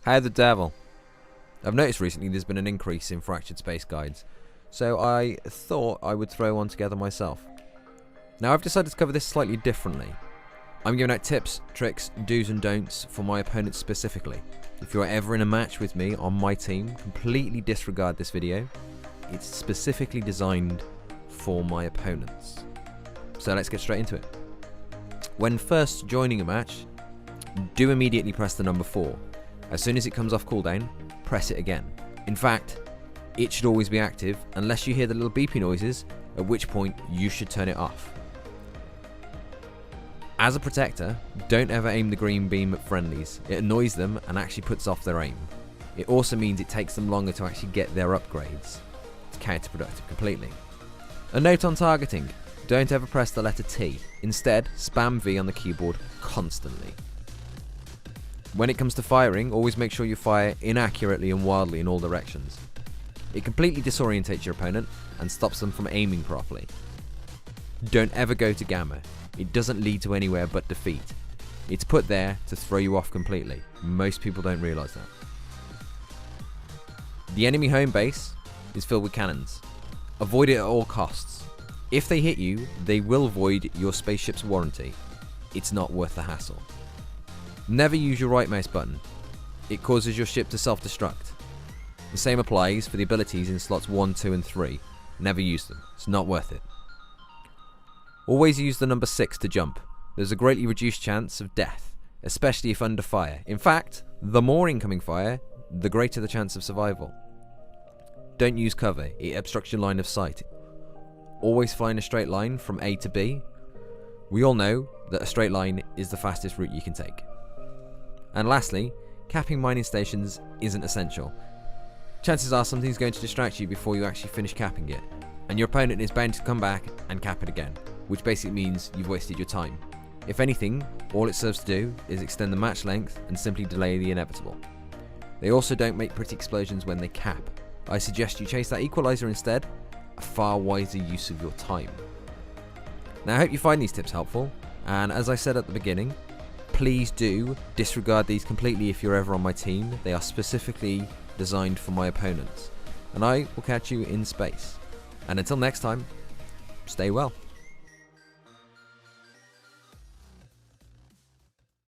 How the devil? I've noticed recently there's been an increase in fractured space guides, so I thought I would throw one together myself. Now I've decided to cover this slightly differently. I'm giving out tips, tricks, do's and don'ts for my opponents specifically. If you're ever in a match with me on my team, completely disregard this video. It's specifically designed for my opponents. So let's get straight into it. When first joining a match, do immediately press the number 4. As soon as it comes off cooldown, press it again. In fact, it should always be active unless you hear the little beepy noises, at which point you should turn it off. As a protector, don't ever aim the green beam at friendlies. It annoys them and actually puts off their aim. It also means it takes them longer to actually get their upgrades. It's counterproductive completely. A note on targeting, don't ever press the letter T. Instead, spam V on the keyboard constantly. When it comes to firing, always make sure you fire inaccurately and wildly in all directions. It completely disorientates your opponent and stops them from aiming properly. Don't ever go to gamma. It doesn't lead to anywhere but defeat. It's put there to throw you off completely. Most people don't realise that. The enemy home base is filled with cannons. Avoid it at all costs. If they hit you, they will void your spaceship's warranty. It's not worth the hassle. Never use your right mouse button. It causes your ship to self-destruct. The same applies for the abilities in slots 1, 2 and 3. Never use them. It's not worth it. Always use the number 6 to jump. There's a greatly reduced chance of death, especially if under fire. In fact, the more incoming fire, the greater the chance of survival. Don't use cover. It obstructs your line of sight. Always fly in a straight line from A to B. We all know that a straight line is the fastest route you can take. And lastly, capping mining stations isn't essential. Chances are something's going to distract you before you actually finish capping it, and your opponent is bound to come back and cap it again, which basically means you've wasted your time. If anything, all it serves to do is extend the match length and simply delay the inevitable. They also don't make pretty explosions when they cap. I suggest you chase that equalizer instead, a far wiser use of your time. Now I hope you find these tips helpful, and as I said at the beginning, please do disregard these completely if you're ever on my team. They are specifically designed for my opponents. And I will catch you in space. And until next time, stay well.